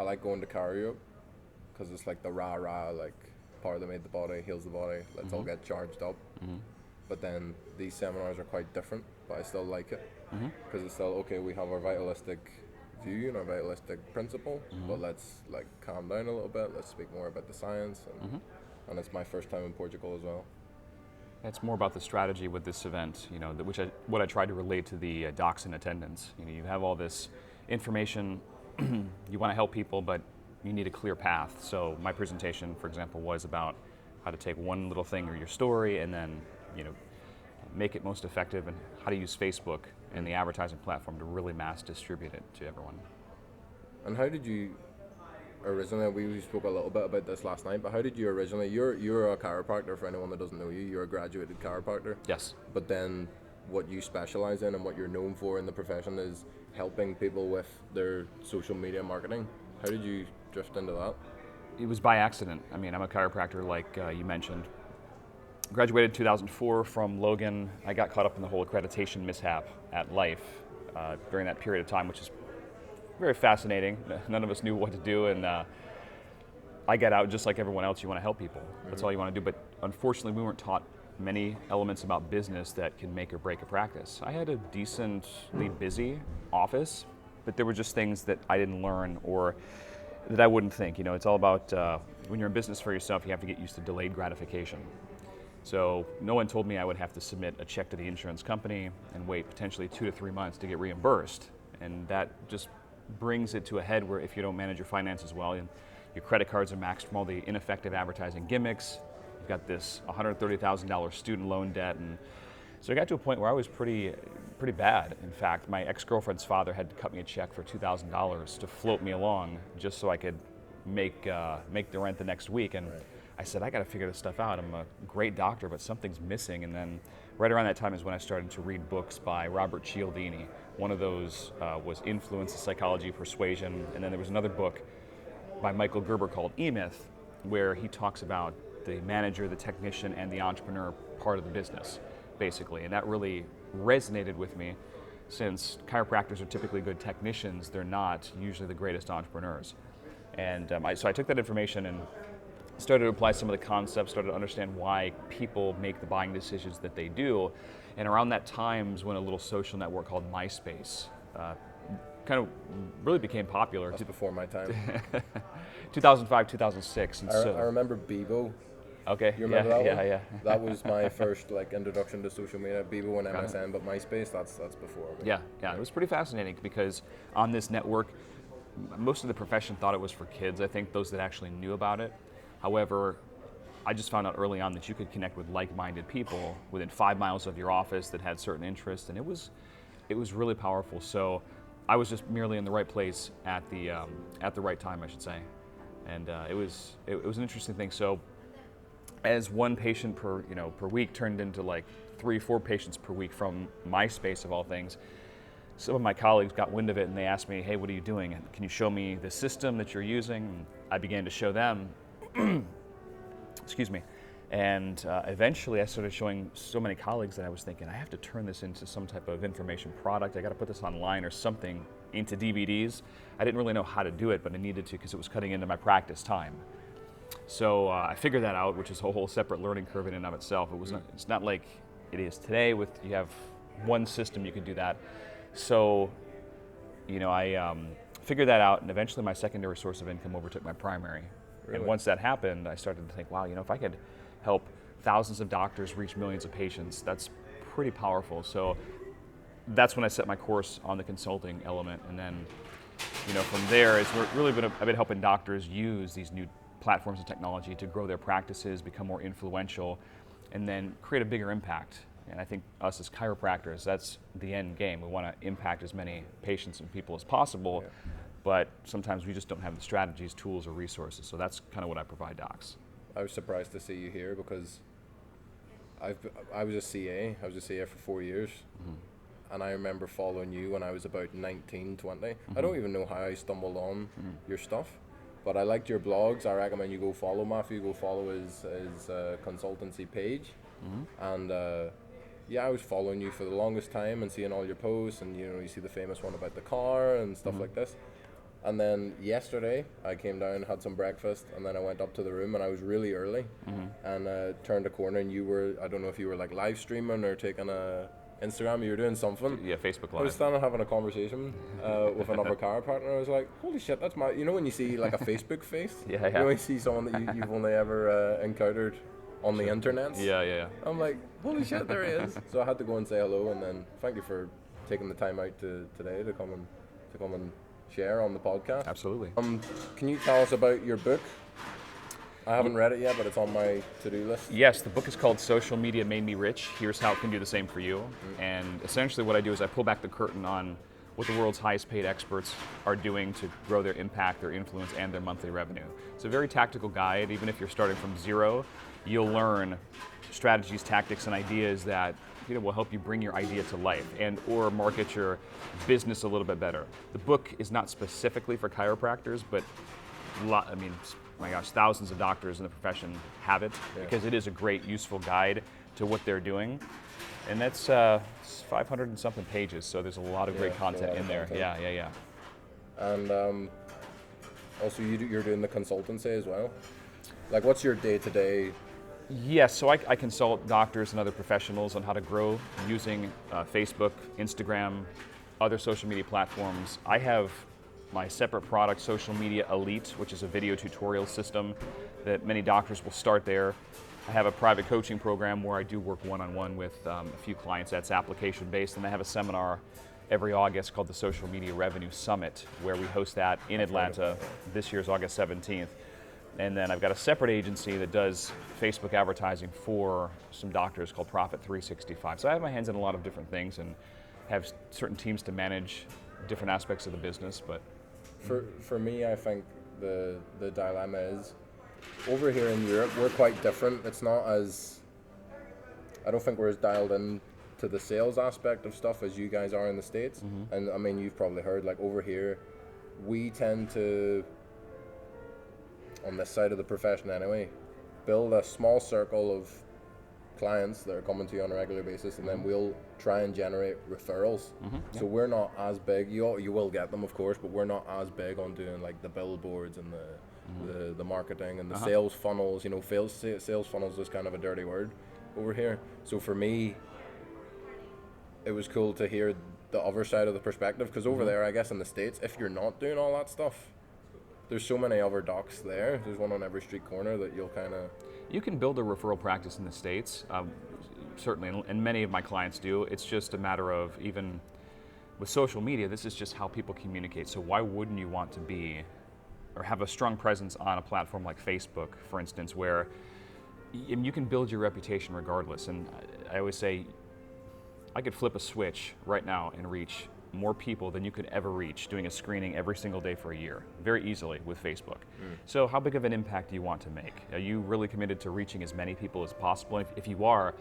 like going to chiro because it's like the rah-rah, like power that made the body, heals the body, let's all get charged up. But then these seminars are quite different, but I still like it because it's still, okay, we have our vitalistic view and our vitalistic principle, but let's like calm down a little bit, let's speak more about the science, and it's my first time in Portugal as well. It's more about the strategy with this event, you know, what I tried to relate to the docs in attendance. You know, you have all this information, you want to help people, but you need a clear path. So my presentation, for example, was about how to take one little thing or your story and then, you know, make it most effective, and how to use Facebook and the advertising platform to really mass distribute it to everyone. And how did you originally, we spoke a little bit about this last night, but how did you originally, you're a chiropractor, for anyone that doesn't know you, you're a graduated chiropractor. Yes. But then what you specialize in and what you're known for in the profession is helping people with their social media marketing. How did you drift into that? It was by accident. I mean, I'm a chiropractor, like you mentioned. Graduated 2004 from Logan. I got caught up in the whole accreditation mishap at Life during that period of time, which is very fascinating. None of us knew what to do, and I got out just like everyone else. You want to help people. That's all you want to do. But unfortunately, we weren't taught many elements about business that can make or break a practice. I had a decently busy office, but there were just things that I didn't learn or that I wouldn't think. You know, it's all about when you're in business for yourself, you have to get used to delayed gratification. So no one told me I would have to submit a check to the insurance company and wait potentially 2 to 3 months to get reimbursed. And that just brings it to a head where if you don't manage your finances well, and your credit cards are maxed from all the ineffective advertising gimmicks, you've got this $130,000 student loan debt, and so I got to a point where I was pretty bad. In fact, my ex-girlfriend's father had to cut me a check for $2,000 to float me along just so I could make the rent the next week. And I said, I got to figure this stuff out. I'm a great doctor, but something's missing. And then right around that time is when I started to read books by Robert Cialdini. One of those was Influence, the Psychology of Persuasion. And then there was another book by Michael Gerber called E-Myth, where he talks about the manager, the technician, and the entrepreneur part of the business, basically. And that really resonated with me, since chiropractors are typically good technicians, they're not usually the greatest entrepreneurs. And so I took that information and started to apply some of the concepts, started to understand why people make the buying decisions that they do. And around that time is when a little social network called MySpace kind of really became popular. That's before my time. 2005, 2006. And I remember Bebo. Okay. You remember that one? Yeah. That was my first like introduction to social media. Bebo and MSN, but MySpace, that's before. Yeah. It was pretty fascinating because on this network, most of the profession thought it was for kids. I think those that actually knew about it. However, I just found out early on that you could connect with like-minded people within 5 miles of your office that had certain interests, and it was really powerful. So I was just merely in the right place at the right time, I should say, and it was an interesting thing. So as one patient per week turned into like 3-4 patients per week from MySpace of all things, some of my colleagues got wind of it and they asked me, hey, what are you doing? Can you show me the system that you're using? And I began to show them, excuse me, and eventually I started showing so many colleagues that I was thinking, I have to turn this into some type of information product. I got to put this online or something, into DVDs. I didn't really know how to do it, but I needed to because it was cutting into my practice time. So I figured that out, which is a whole separate learning curve in and of itself. It's not like it is today with you have one system you can do that. So, I figured that out, and eventually my secondary source of income overtook my primary. Really? And once that happened, I started to think, wow, if I could help thousands of doctors reach millions of patients, that's pretty powerful. So that's when I set my course on the consulting element, and then, from there, I've been helping doctors use these new platforms and technology to grow their practices, become more influential, and then create a bigger impact. And I think us as chiropractors, that's the end game. We want to impact as many patients and people as possible, but sometimes we just don't have the strategies, tools, or resources. So that's kind of what I provide docs. I was surprised to see you here because I was a CA. I was a CA for 4 years. And I remember following you when I was about 19, 20. I don't even know how I stumbled on your stuff, but I liked your blogs. I recommend you go follow Matthew, go follow his consultancy page. And I was following you for the longest time and seeing all your posts, and you see the famous one about the car and stuff like this. And then yesterday, I came down, had some breakfast, and then I went up to the room, and I was really early, and turned a corner, and you were, I don't know if you were like live streaming or taking a Instagram, you were doing something. Yeah, Facebook I was Live. standing having a conversation with another chiropractor, and I was like, holy shit, that's my, you know when you see like a Facebook face? Yeah, You know when you see someone that you've only ever encountered on the internet? Yeah. I'm like, holy shit, there he is. So I had to go and say hello, and then thank you for taking the time out today to come and share on the podcast. Absolutely. Can you tell us about your book? I haven't read it yet, but it's on my to-do list. Yes, the book is called Social Media Made Me Rich. Here's how it can do the same for you. And essentially what I do is I pull back the curtain on what the world's highest paid experts are doing to grow their impact, their influence, and their monthly revenue. It's a very tactical guide. Even if you're starting from zero, you'll learn strategies, tactics, and ideas that will help you bring your idea to life and or market your business a little bit better. The book is not specifically for chiropractors, but my gosh, thousands of doctors in the profession have it because it is a great, useful guide to what they're doing. And that's 500 and something pages, so there's a lot of great content in there. Yeah. And also you're doing the consultancy as well? Like what's your day-to-day? Yes, so I consult doctors and other professionals on how to grow using Facebook, Instagram, other social media platforms. I have my separate product, Social Media Elite, which is a video tutorial system that many doctors will start there. I have a private coaching program where I do work one-on-one with a few clients that's application-based, and I have a seminar every August called the Social Media Revenue Summit, where we host that in Atlanta. This year's August 17th. And then I've got a separate agency that does Facebook advertising for some doctors called Profit 365. So I have my hands in a lot of different things and have certain teams to manage different aspects of the business. But for me, I think the dilemma is over here in Europe, we're quite different. It's not as, I don't think we're as dialed in to the sales aspect of stuff as you guys are in the States. And I mean, you've probably heard, like over here, we tend to, on this side of the profession anyway, build a small circle of clients that are coming to you on a regular basis, and then we'll try and generate referrals. So we're not as big, you will get them of course, but we're not as big on doing like the billboards and the marketing and the sales funnels. Sales funnels is kind of a dirty word over here. So for me, it was cool to hear the other side of the perspective, because over there, I guess in the States, if you're not doing all that stuff, there's so many other docs there. There's one on every street corner that you'll kind of... You can build a referral practice in the States, certainly, and many of my clients do. It's just a matter of, even with social media, this is just how people communicate. So why wouldn't you want to be, or have a strong presence on a platform like Facebook, for instance, where you can build your reputation regardless. And I always say, I could flip a switch right now and reach more people than you could ever reach doing a screening every single day for a year, very easily with Facebook. So how big of an impact do you want to make? Are you really committed to reaching as many people as possible? If you are,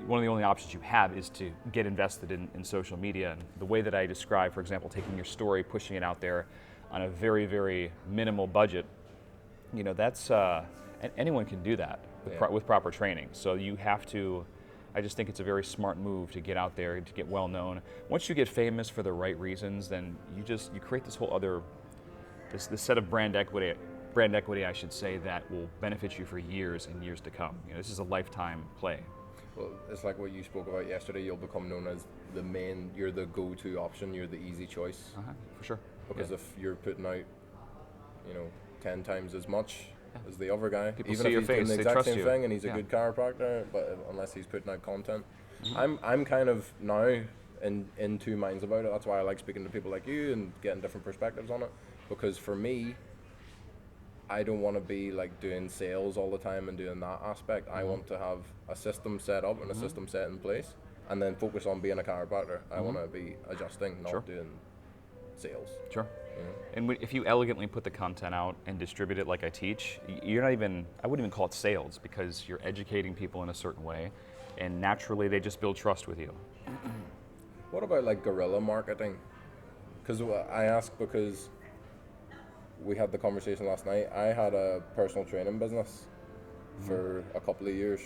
one of the only options you have is to get invested in social media. And the way that I describe, for example, taking your story, pushing it out there on a very, very minimal budget, that's, and anyone can do that with proper training. So you have to, I just think it's a very smart move to get out there, to get well known. Once you get famous for the right reasons, then you create this whole other, this set of brand equity, I should say, that will benefit you for years and years to come. This is a lifetime play. Well, it's like what you spoke about yesterday. You'll become known as you're the go-to option. You're the easy choice. For sure. Because if you're putting out, 10 times as much as the other guy, People even see if your he's face, doing the they exact trust same you. thing and he's a good chiropractor, but unless he's putting out content, I'm kind of now in two minds about it. That's why I like speaking to people like you and getting different perspectives on it. Because for me, I don't want to be like doing sales all the time and doing that aspect. I want to have a system set up and a system set in place, and then focus on being a chiropractor. I want to be adjusting, not doing sales. Sure. And if you elegantly put the content out and distribute it like I teach, you're not even, I wouldn't even call it sales, because you're educating people in a certain way, and naturally they just build trust with you. What about like guerrilla marketing? Because I ask because we had the conversation last night. I had a personal training business for a couple of years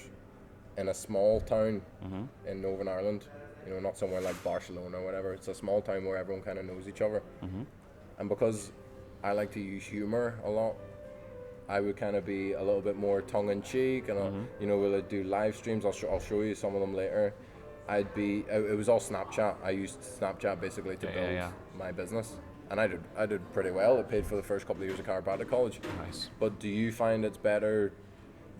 in a small town in Northern Ireland. Not somewhere like Barcelona or whatever. It's a small town where everyone kind of knows each other. And because I like to use humor a lot, I would kind of be a little bit more tongue-in-cheek, and we'll do live streams. I'll show you some of them later. It was all Snapchat. I used Snapchat basically to build my business, and I did pretty well. It paid for the first couple of years of chiropractic college. Nice. But do you find it's better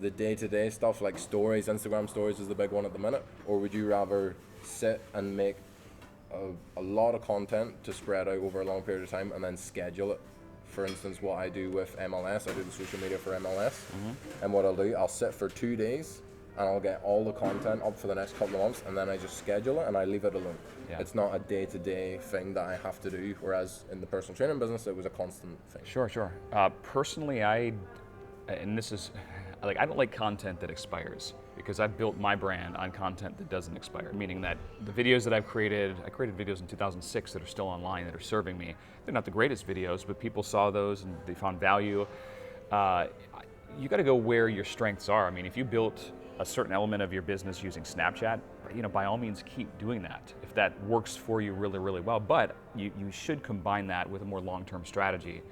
the day-to-day stuff like stories? Instagram stories is the big one at the minute, or would you rather sit and make a lot of content to spread out over a long period of time and then schedule it? For instance, what I do with MLS, I do the social media for MLS, and what I'll do, I'll sit for 2 days and I'll get all the content up for the next couple of months, and then I just schedule it and I leave it alone. Yeah. It's not a day-to-day thing that I have to do, whereas in the personal training business, it was a constant thing. Sure. Personally, I don't like content that expires, because I've built my brand on content that doesn't expire, meaning that the videos that I created videos in 2006 that are still online, that are serving me. They're not the greatest videos, but people saw those and they found value. You got to go where your strengths are. I mean, if you built a certain element of your business using Snapchat, by all means keep doing that if that works for you really, really well. But you should combine that with a more long-term strategy,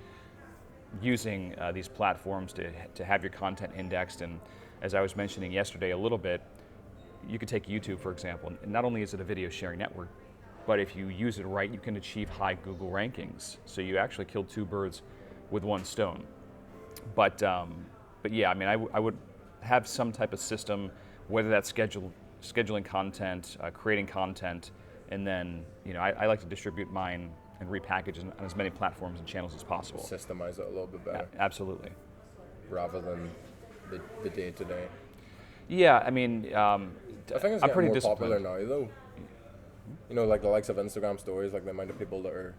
using these platforms to have your content indexed. And as I was mentioning yesterday a little bit, you could take YouTube, for example, and not only is it a video sharing network, but if you use it right, you can achieve high Google rankings. So you actually kill two birds with one stone. But yeah, I mean, I would have some type of system, whether that's scheduling content, creating content, and then I like to distribute mine and repackage on as many platforms and channels as possible. Systemize it a little bit better. Absolutely. Rather than the day-to-day. Yeah, I mean, I think it's getting more popular now, though. Like the likes of Instagram stories, like the amount of people that are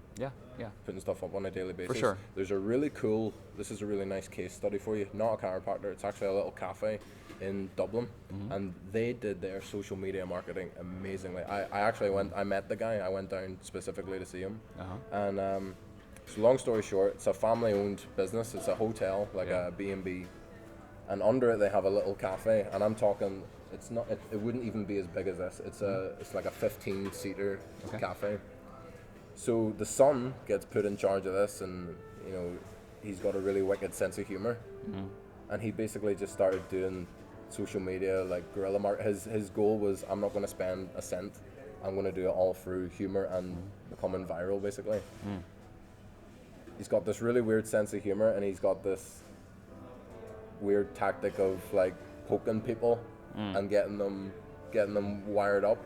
putting stuff up on a daily basis. For sure. This is a really nice case study for you. Not a chiropractor, it's actually a little cafe in Dublin, and they did their social media marketing amazingly. I actually I met the guy, I went down specifically to see him, and so long story short, it's a family-owned business. It's a hotel, like a B&B, and under it they have a little cafe, and I'm talking, it wouldn't even be as big as this. It's like a 15-seater cafe. So the son gets put in charge of this, and he's got a really wicked sense of humor, and he basically just started doing social media like guerrilla market. His goal was, I'm not going to spend a cent, I'm going to do it all through humor and becoming viral, basically. He's got this really weird sense of humor, and he's got this weird tactic of like poking people and getting them wired up,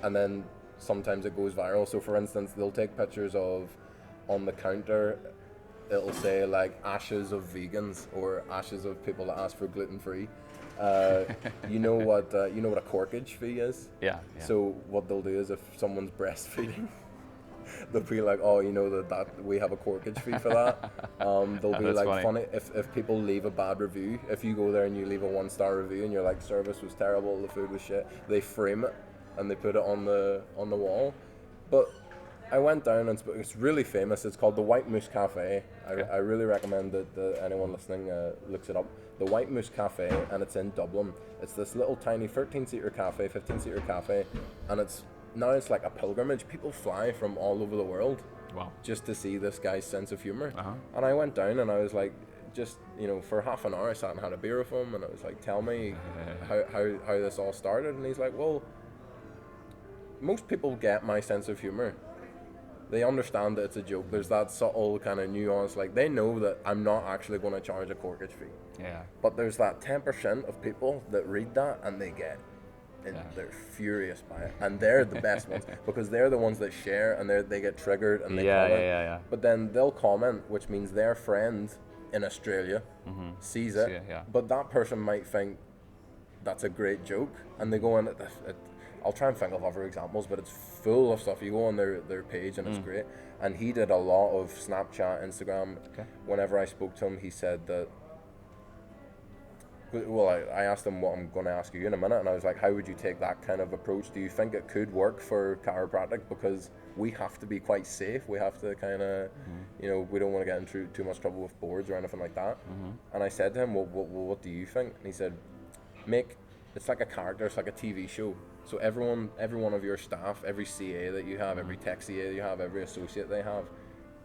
and then sometimes it goes viral. So for instance, they'll take pictures of, on the counter, it'll say like ashes of vegans or ashes of people that ask for gluten-free. You know what a corkage fee is? Yeah. So what they'll do is, if someone's breastfeeding, they'll be like, oh, that we have a corkage fee for that. They'll be like, funny if people leave a bad review. If you go there and you leave a 1-star review and you're like, service was terrible, the food was shit, they frame it and they put it on the wall. But I went down, and it's really famous. It's called the White Moose Cafe. I really recommend that anyone listening looks it up. The White Moose Cafe, and it's in Dublin. It's this little tiny 13-seater cafe, 15-seater cafe, and it's like a pilgrimage. People fly from all over the world just to see this guy's sense of humor. And I went down, and I was like, just for half an hour I sat and had a beer with him, and I was like, tell me how this all started. And he's like, well, most people get my sense of humor. They understand that it's a joke. There's that subtle kind of nuance. Like, they know that I'm not actually going to charge a corkage fee. Yeah. But there's that 10% of people that read that and they get, and they're furious by it. And they're the best ones, because they're the ones that share, and they get triggered and they comment. Yeah. But then they'll comment, which means their friend in Australia sees it. But that person might think that's a great joke, and they go on I'll try and think of other examples, but it's full of stuff. You go on their page and it's great. And he did a lot of Snapchat, Instagram. Whenever I spoke to him, he said that, well, I asked him what I'm going to ask you in a minute, and I was like, how would you take that kind of approach? Do you think it could work for chiropractic? Because we have to be quite safe. We have to kind of, we don't want to get into too much trouble with boards or anything like that. And I said to him, well, what do you think? And he said, it's like a character, it's like a TV show. So every one of your staff, every CA that you have, every tech CA that you have, every associate they have,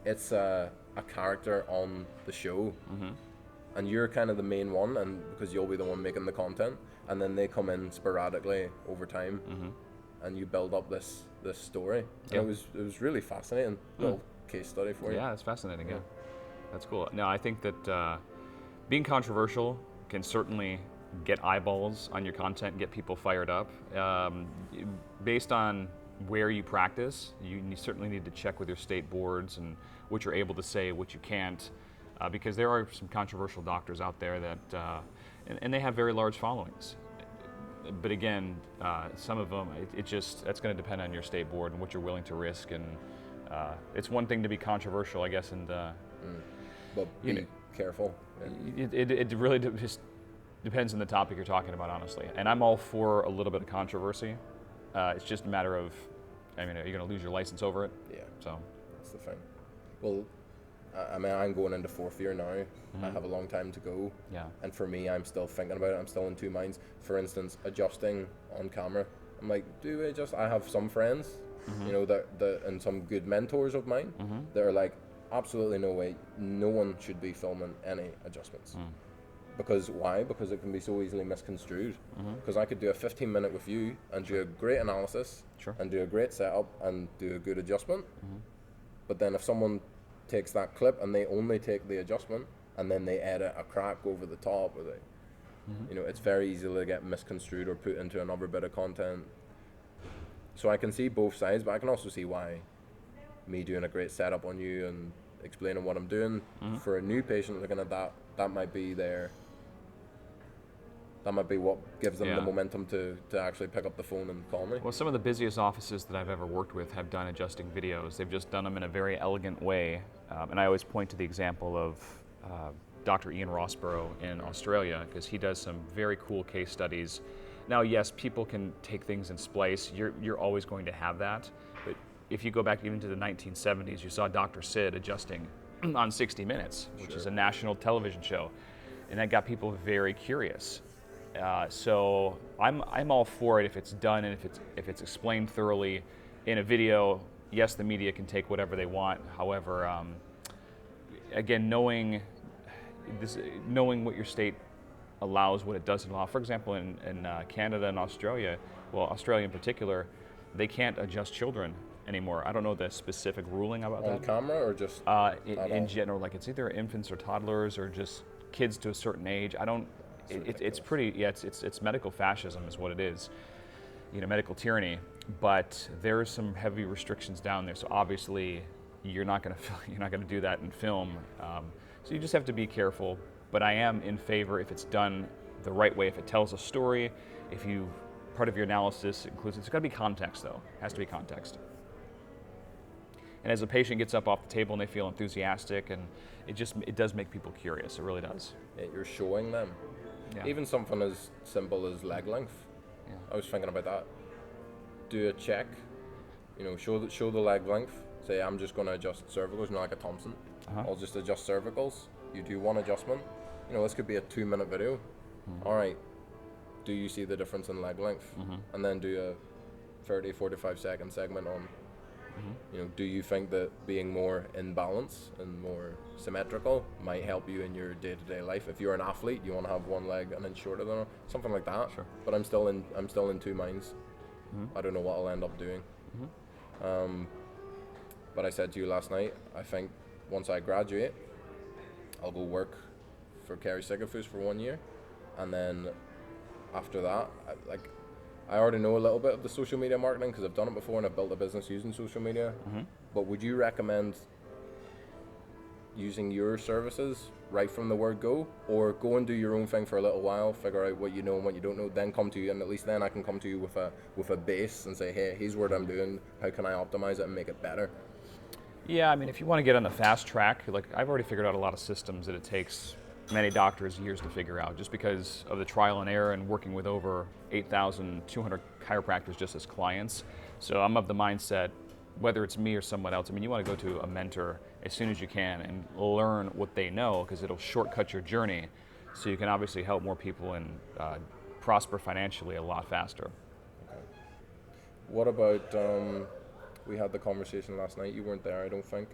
it's a character on the show, and you're kind of the main one, and because you'll be the one making the content, and then they come in sporadically over time, and you build up this story. Yeah. And it was really fascinating little case study for you. Yeah, it's fascinating. Yeah, that's cool. No, I think that being controversial can certainly get eyeballs on your content, get people fired up. Based on where you practice, you certainly need to check with your state boards and what you're able to say, what you can't, because there are some controversial doctors out there that, and they have very large followings. But again, some of them, that's going to depend on your state board and what you're willing to risk. And it's one thing to be controversial, I guess, and But be careful. Yeah. it really just depends on the topic you're talking about, honestly. And I'm all for a little bit of controversy. It's just a matter of, I mean, are you going to lose your license over it? Yeah. So That's the thing. Well, I mean, I'm going into 4th year now. I have a long time to go. Yeah. And for me, I'm still thinking about it. I'm still in two minds. For instance, adjusting on camera. I'm like, do I adjust? I have some friends, you know, that and some good mentors of mine that are like, absolutely no way. No one should be filming any adjustments. Because why? Because it can be so easily misconstrued. Because I could do a 15-minute with you and do a great analysis and do a great setup and do a good adjustment. But then if someone takes that clip and they only take the adjustment and then they edit a crack over the top, or they, you know, it's very easy to get misconstrued or put into another bit of content. So I can see both sides, but I can also see why me doing a great setup on you and explaining what I'm doing for a new patient looking at that might be that might be what gives them the momentum to actually pick up the phone and call me. Well, some of the busiest offices that I've ever worked with have done adjusting videos. They've just done them in a very elegant way. And I always point to the example of Dr. Ian Rossborough in Australia, because he does some very cool case studies. Now, yes, people can take things and splice. You're always going to have that. But if you go back even to the 1970s, you saw Dr. Sid adjusting on 60 Minutes, which is a national television show. And that got people very curious. So I'm all for it if it's done and if it's explained thoroughly in a video. Yes, the media can take whatever they want. However, again, knowing what your state allows, what it doesn't allow. For example, in Canada and Australia, well, Australia in particular, they can't adjust children anymore. I don't know the specific ruling about that. On camera or just in general, like it's either infants or toddlers or just kids to a certain age. I don't. It's pretty. Yeah, it's medical fascism is what it is. You know, medical tyranny. But there are some heavy restrictions down there. So obviously, you're not going to do that in film. So you just have to be careful. But I am in favor if it's done the right way. If it tells a story, if part of your analysis includes it's got to be context though. It has to be context. And as a patient gets up off the table and they feel enthusiastic, and it does make people curious. It really does. Yeah, you're showing them. Yeah. Even something as simple as leg length. Yeah. I was thinking about that. Do a check. You know, show the leg length. Say I'm just going to adjust cervicals, like a Thompson. I'll just adjust cervicals. You do one adjustment. You know, this could be a 2-minute video. All right. Do you see the difference in leg length? And then do a 30, 45 second segment on. You know, do you think that being more in balance and more symmetrical might help you in your day-to-day life? If you're an athlete, you want to have one leg and then shorter than something like that. Sure. But I'm still in two minds. I don't know what I'll end up doing. But I said to you last night, I think once I graduate, I'll go work for Kerry Sigafus for 1 year, and then after that, I already know a little bit of the social media marketing because I've done it before and I've built a business using social media. But would you recommend using your services right from the word go, or go and do your own thing for a little while, figure out what you know and what you don't know, then come to you, and at least then I can come to you with a base and say, hey, here's what I'm doing, how can I optimize it and make it better? Yeah, I mean, if you want to get on the fast track, like I've already figured out a lot of systems that it takes many doctors years to figure out, just because of the trial and error and working with over 8,200 chiropractors just as clients. So I'm of the mindset, whether it's me or someone else, I mean, you want to go to a mentor as soon as you can and learn what they know, because it'll shortcut your journey so you can obviously help more people and prosper financially a lot faster. Okay. What about, we had the conversation last night, you weren't there I don't think,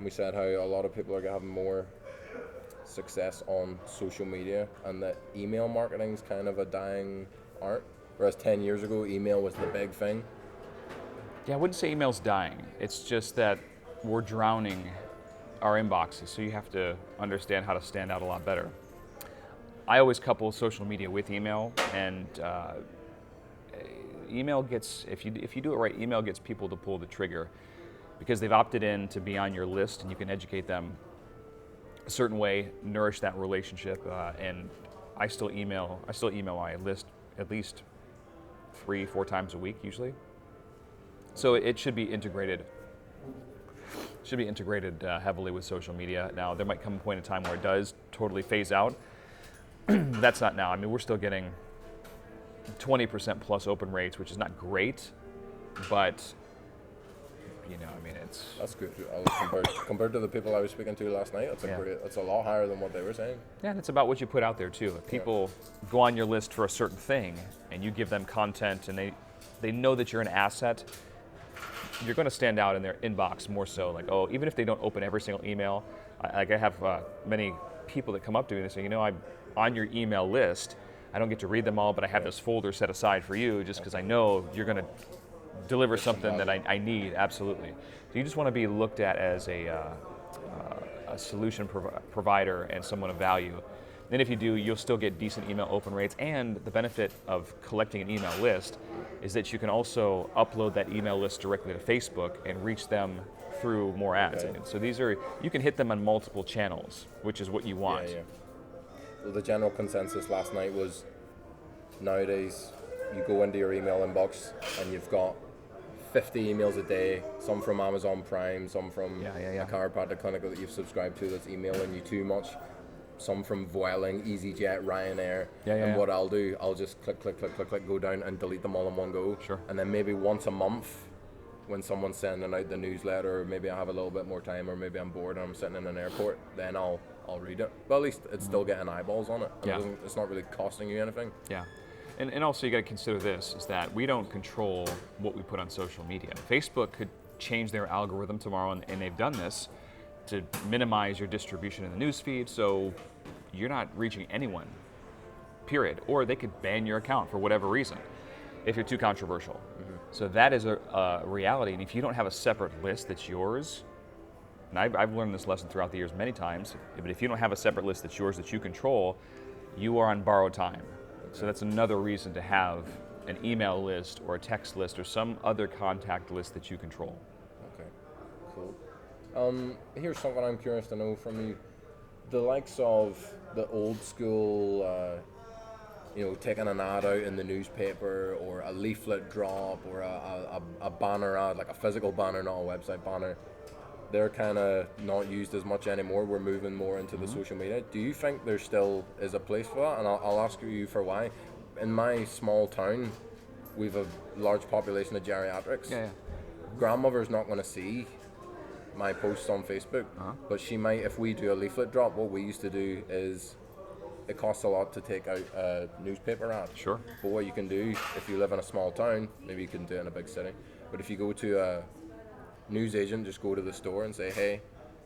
And we said how a lot of people are having more success on social media, and that email marketing is kind of a dying art. Whereas 10 years ago, email was the big thing. Yeah, I wouldn't say email's dying. It's just that we're drowning our inboxes, so you have to understand how to stand out a lot better. I always couple social media with email, and email gets, if you do it right, email gets people to pull the trigger because they've opted in to be on your list, and you can educate them a certain way, nourish that relationship, and I still email my list at least 3-4 times a week usually. So it should be integrated. Heavily with social media. Now there might come a point in time where it does totally phase out. That's not now. I mean, we're still getting 20% plus open rates, which is not great, but That's good. Compared to the people I was speaking to last night, it's a lot higher than what they were saying. Yeah, and it's about what you put out there too. If people go on your list for a certain thing, and you give them content, and they know that you're an asset, you're going to stand out in their inbox more so. Like, oh, even if they don't open every single email, I have many people that come up to me and say, I'm on your email list. I don't get to read them all, but I have this folder set aside for you just because I know you're going to deliver something that I need, absolutely. So you just want to be looked at as a solution provider and someone of value. Then if you do, you'll still get decent email open rates, and the benefit of collecting an email list is that you can also upload that email list directly to Facebook and reach them through more ads. Okay. So you can hit them on multiple channels, which is what you want. Yeah. Well, the general consensus last night was nowadays you go into your email inbox and you've got 50 emails a day, some from Amazon Prime, some from a chiropractic clinic that you've subscribed to that's emailing you too much, some from Vueling, EasyJet, Ryanair. And what I'll do, I'll just click, go down and delete them all in one go. Sure. And then maybe once a month, when someone's sending out the newsletter, or maybe I have a little bit more time, or maybe I'm bored and I'm sitting in an airport, then I'll read it. But at least it's still getting eyeballs on it. It's not really costing you anything. Yeah. And also you got to consider this, is that we don't control what we put on social media. Facebook could change their algorithm tomorrow, and they've done this to minimize your distribution in the newsfeed, so you're not reaching anyone, period. Or they could ban your account for whatever reason if you're too controversial. Mm-hmm. So that is a reality, and if you don't have a separate list that's yours, and I've learned this lesson throughout the years many times, but if you don't have a separate list that's yours that you control, you are on borrowed time. So that's another reason to have an email list or a text list or some other contact list that you control. Okay, cool. Here's something I'm curious to know from you. The likes of the old school, taking an ad out in the newspaper, or a leaflet drop, or a banner ad, like a physical banner, not a website banner, they're kind of not used as much anymore. We're moving more into the social media. Do you think there still is a place for that? And I'll ask you for why. In my small town, we've a large population of geriatrics. Yeah. Grandmother's not going to see my posts on Facebook, but she might. If we do a leaflet drop, what we used to do is, it costs a lot to take out a newspaper ad. Sure. But what you can do, if you live in a small town, maybe you can do it in a big city, but if you go to a news agent, just go to the store and say, hey,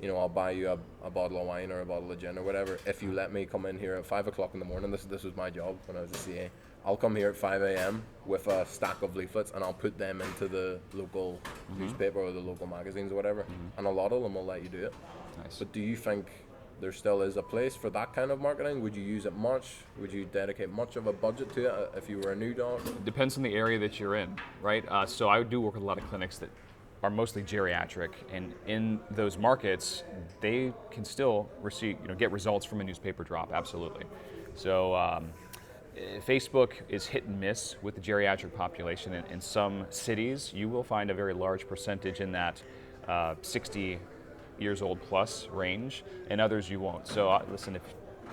I'll buy you a bottle of wine or a bottle of gin or whatever if you let me come in here at 5 o'clock in the morning. This was my job when I was a CA. I'll come here at 5 a.m. with a stack of leaflets, and I'll put them into the local newspaper or the local magazines or whatever, and a lot of them will let you do it. Nice. But do you think there still is a place for that kind of marketing? Would you use it much? Would you dedicate much of a budget to it if you were a new dog? Depends on the area that you're in, right? So I do work with a lot of clinics that are mostly geriatric, and in those markets, they can still get results from a newspaper drop, absolutely. So Facebook is hit and miss with the geriatric population. In some cities, you will find a very large percentage in that 60 years old plus range, and others you won't. So listen,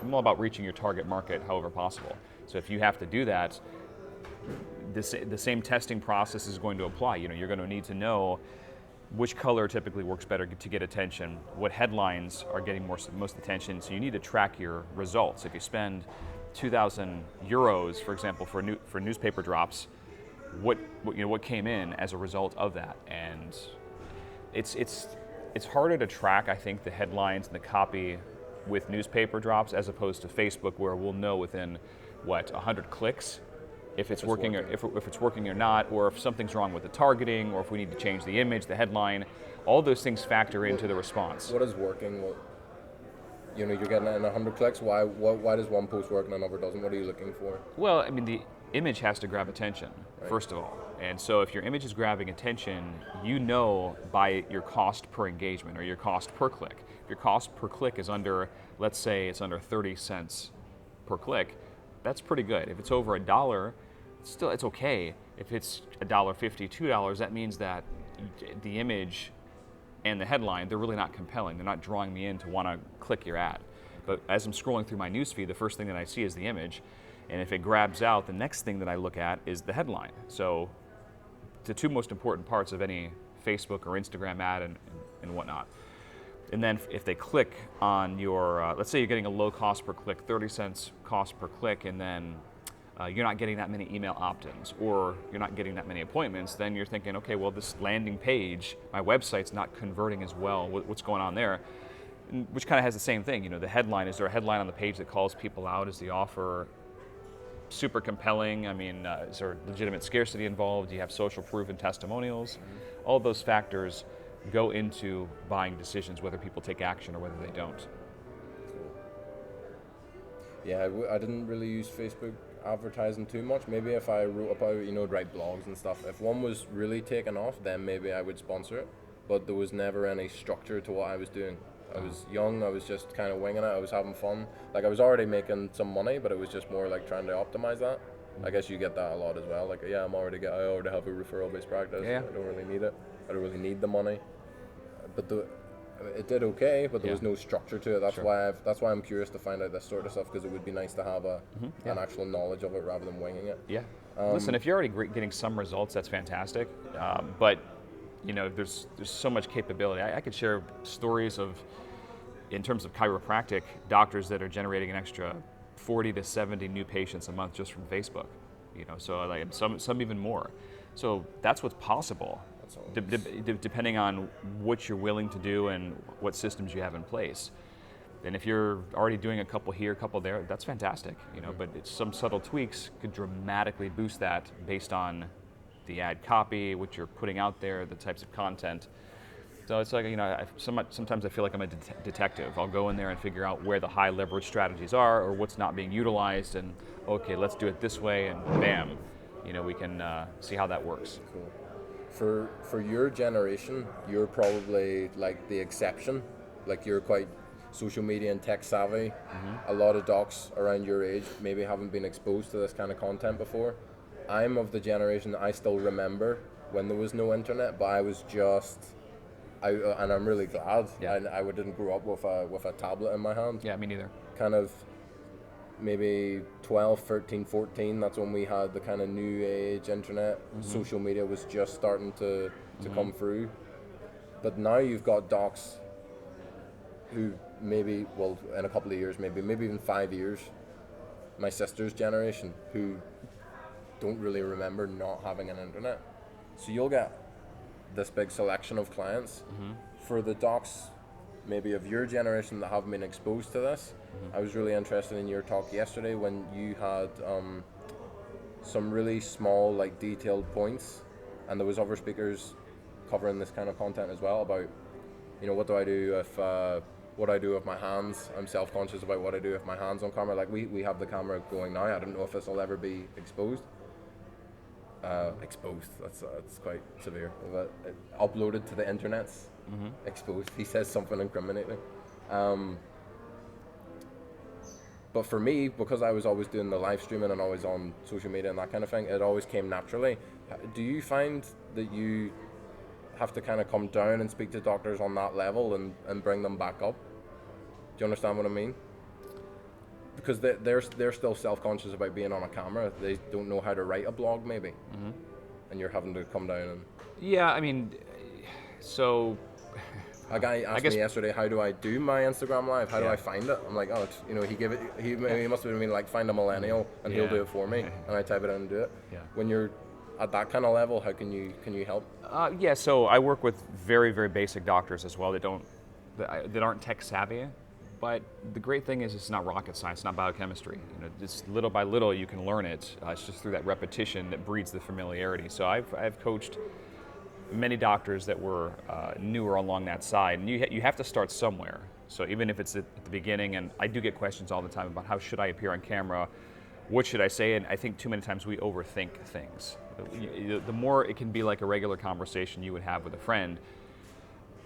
I'm all about reaching your target market however possible. So if you have to do that, the same testing process is going to apply. You're going to need to know which color typically works better to get attention, what headlines are getting most attention. So you need to track your results. If you spend 2,000 euros, for example, for newspaper drops, what came in as a result of that? And it's it's harder to track, I think, the headlines and the copy with newspaper drops as opposed to Facebook, where we'll know within, 100 clicks if it's working, or if it's working or not, or if something's wrong with the targeting, or if we need to change the image, the headline. All those things factor into the response. What is working? You're getting it in 100 clicks. Why does one post work and another doesn't? What are you looking for? Well, I mean, the image has to grab attention, first of all. And so if your image is grabbing attention, you know by your cost per engagement or your cost per click. If your cost per click is under, let's say it's under 30 cents per click, that's pretty good. If it's over $1, it's okay. If it's $1.50, $2, that means that the image and the headline, they're really not compelling. They're not drawing me in to want to click your ad. But as I'm scrolling through my newsfeed, the first thing that I see is the image. And if it grabs out, the next thing that I look at is the headline. So the two most important parts of any Facebook or Instagram ad and whatnot. And then if they click on your, let's say you're getting a low cost per click, 30 cents cost per click, and then you're not getting that many email opt-ins, or you're not getting that many appointments, then you're thinking, okay, well, this landing page, my website's not converting as well. What's going on there? Which kind of has the same thing. The headline, is there a headline on the page that calls people out? Is the offer super compelling? I mean, is there legitimate scarcity involved? Do you have social proof and testimonials? All those factors go into buying decisions, whether people take action or whether they don't. Cool. Yeah, I didn't really use Facebook advertising too much. Maybe if I wrote about, write blogs and stuff, if one was really taken off, then maybe I would sponsor it. But there was never any structure to what I was doing. I was young, I was just kind of winging it, I was having fun. Like, I was already making some money, but it was just more like trying to optimize that. I guess you get that a lot as well. Like, yeah, I already have a referral-based practice. Yeah. I don't really need it. I don't really need the money. But it did okay, but there was no structure to it. That's why I'm curious to find out this sort of stuff, because it would be nice to have an actual knowledge of it rather than winging it. Yeah. Listen, if you're already getting some results, that's fantastic. But there's so much capability. I could share stories of, in terms of chiropractic, doctors that are generating an extra 40 to 70 new patients a month just from Facebook. So like some even more. So that's what's possible. Depending on what you're willing to do and what systems you have in place. And if you're already doing a couple here, a couple there, that's fantastic. But some subtle tweaks could dramatically boost that based on the ad copy, what you're putting out there, the types of content. So it's like, sometimes I feel like I'm a detective. I'll go in there and figure out where the high leverage strategies are or what's not being utilized, and okay, let's do it this way, and bam, we can see how that works. Cool. For your generation, you're probably like the exception. Like, you're quite social media and tech savvy. A lot of docs around your age maybe haven't been exposed to this kind of content before. I'm of the generation that I still remember when there was no internet, but I was and I'm really glad. Yeah. I didn't grow up with a tablet in my hand. Yeah, me neither. Kind of maybe 12, 13, 14, that's when we had the kind of new age internet. Social media was just starting to come through. But now you've got docs who maybe, in a couple of years, maybe even 5 years, my sister's generation, who don't really remember not having an internet. So you'll get this big selection of clients. For the docs maybe of your generation that haven't been exposed to this, I was really interested in your talk yesterday when you had some really small, like, detailed points, and there was other speakers covering this kind of content as well about, what do I do with my hands? I'm self-conscious about what I do with my hands on camera. Like, we have the camera going now. I don't know if this will ever be exposed. That's quite severe. But uploaded to the internet's exposed. He says something incriminating. But for me, because I was always doing the live streaming and always on social media and that kind of thing, it always came naturally. Do you find that you have to kind of come down and speak to doctors on that level and bring them back up? Do you understand what I mean? Because they're still self-conscious about being on a camera. They don't know how to write a blog, maybe. And you're having to come down and... Yeah, I mean, so... A guy asked me yesterday, how do I do my Instagram Live? How do I find it? I'm like, he must have been like, find a millennial and he'll do it for me. And I type it in and do it. Yeah. When you're at that kind of level, how can you help? Yeah, so I work with very, very basic doctors as well that aren't tech savvy. But the great thing is it's not rocket science, it's not biochemistry. Just little by little you can learn it. It's just through that repetition that breeds the familiarity. So I've coached many doctors that were newer along that side, and you have to start somewhere. So even if it's at the beginning, and I do get questions all the time about how should I appear on camera, what should I say, and I think too many times we overthink things. The more it can be like a regular conversation you would have with a friend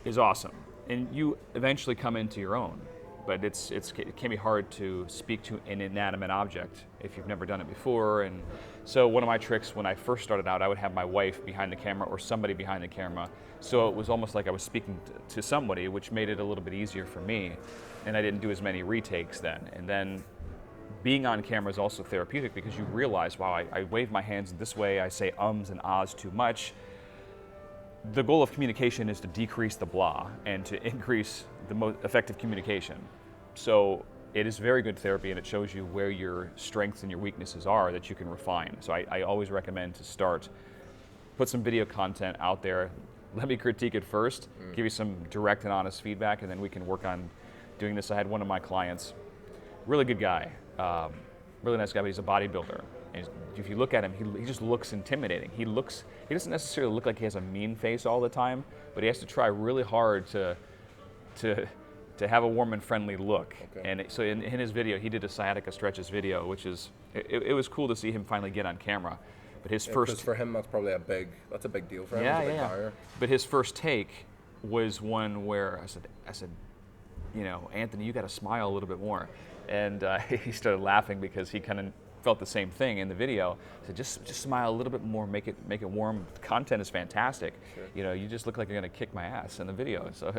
is awesome, and you eventually come into your own. But it can be hard to speak to an inanimate object if you've never done it before. And so one of my tricks when I first started out, I would have my wife behind the camera or somebody behind the camera. So it was almost like I was speaking to somebody, which made it a little bit easier for me. And I didn't do as many retakes then. And then being on camera is also therapeutic because you realize, wow, I wave my hands this way, I say ums and ahs too much. The goal of communication is to decrease the blah and to increase the most effective communication. So it is very good therapy, and it shows you where your strengths and your weaknesses are that you can refine. So I always recommend to put some video content out there. Let me critique it first, give you some direct and honest feedback, and then we can work on doing this. I had one of my clients, really good guy, really nice guy, but he's a bodybuilder. And if you look at him, he just looks intimidating. He doesn't necessarily look like he has a mean face all the time, but he has to try really hard to have a warm and friendly look. Okay. And so in his video, he did a sciatica stretches video, which is, it was cool to see him finally get on camera. But his first, for him, that's probably a big deal for him. Yeah. But his first take was one where I said, Anthony, you got to smile a little bit more. And he started laughing because he kind of felt the same thing in the video. So just smile a little bit more, make it warm. The content is fantastic. Sure. You just look like you're gonna kick my ass in the video. So,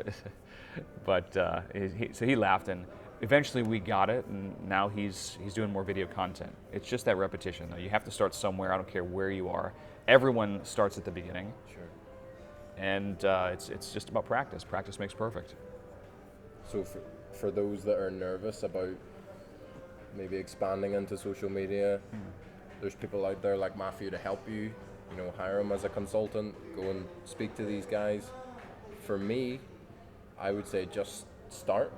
but so he laughed, and eventually we got it, and now he's doing more video content. It's just that repetition, though. You have to start somewhere. I don't care where you are. Everyone starts at the beginning. Sure. And it's just about practice. Practice makes perfect. So for those that are nervous about maybe expanding into social media, there's people out there like Matthew to help you, hire him as a consultant, go and speak to these guys. For me, I would say just start.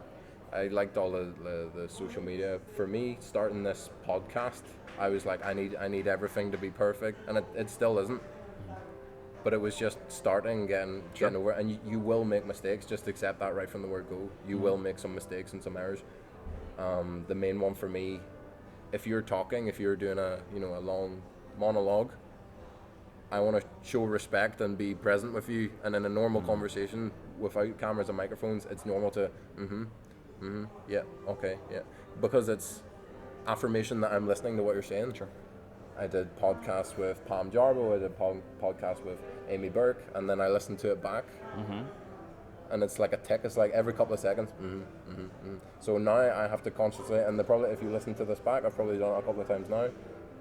I liked all the social media. For me, starting this podcast, I was like, I need everything to be perfect, and it still isn't. But it was just starting, getting over it, and you will make mistakes. Just accept that right from the word go. You will make some mistakes and some errors. The main one for me, if you're doing a long monologue, I want to show respect and be present with you. And in a normal conversation without cameras and microphones, it's normal to yeah, okay, yeah, because it's affirmation that I'm listening to what you're saying. Sure. I did podcasts with Pam Jarbo, I did podcast with Amy Burke, and then I listened to it back. And it's like a tick. It's like every couple of seconds. So now I have to consciously, and if you listen to this back, I've probably done it a couple of times now,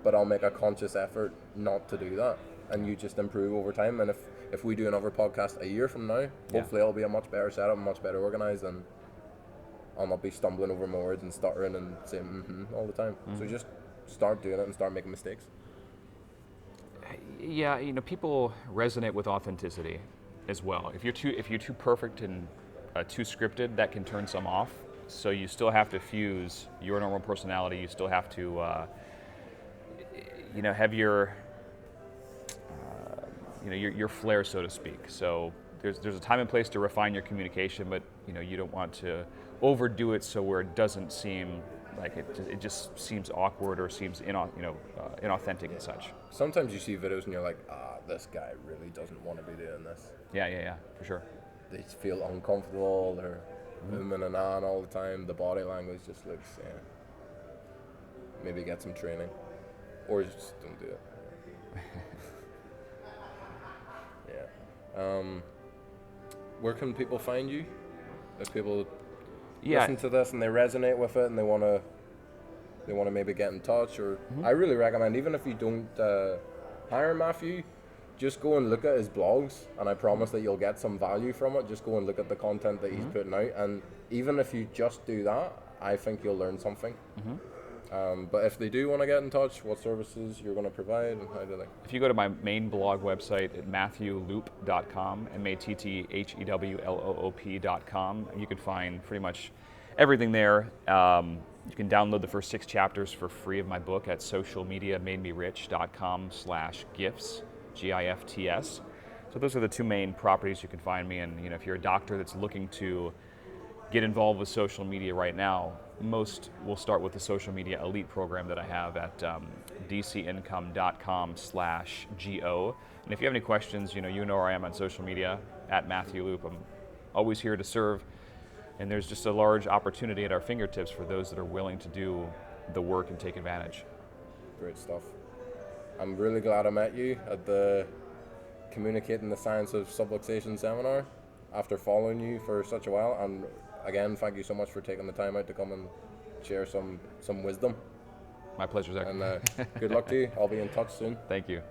but I'll make a conscious effort not to do that, and you just improve over time. And if we do another podcast a year from now, hopefully it'll be a much better setup, much better organized, and I'll not be stumbling over my words and stuttering and saying all the time. So just start doing it and start making mistakes. Yeah, people resonate with authenticity as well. If you're too perfect and too scripted, that can turn some off. So you still have to fuse your normal personality. You still have to, have your flair, so to speak. So there's a time and place to refine your communication, but you don't want to overdo it so where it doesn't seem like it just seems awkward or seems inauthentic and such. Sometimes you see videos and you're like, this guy really doesn't want to be doing this. Yeah, for sure. They feel uncomfortable, they're moving and on all the time, the body language just looks, maybe get some training, or just don't do it. Where can people find you? If people listen to this and they resonate with it and they want to maybe get in touch, or I really recommend, even if you don't hire Matthew, just go and look at his blogs, and I promise that you'll get some value from it. Just go and look at the content that he's putting out, and even if you just do that, I think you'll learn something. But if they do want to get in touch, what services you're going to provide and how do they? If you go to my main blog website at matthewloop.com, MATTHEWLOOP.com, you can find pretty much everything there. You can download the first 6 chapters for free of my book at socialmediamademerich.com/gifts, GIFTS. So those are the 2 main properties you can find me. And if you're a doctor that's looking to get involved with social media right now, most will start with the social media elite program that I have at dcincome.com/go. And if you have any questions, you know where I am on social media at Matthew Loop. I'm always here to serve. And there's just a large opportunity at our fingertips for those that are willing to do the work and take advantage. Great stuff. I'm really glad I met you at the Communicating the Science of Subluxation seminar after following you for such a while. And again, thank you so much for taking the time out to come and share some wisdom. My pleasure, Zach. And good luck to you. I'll be in touch soon. Thank you.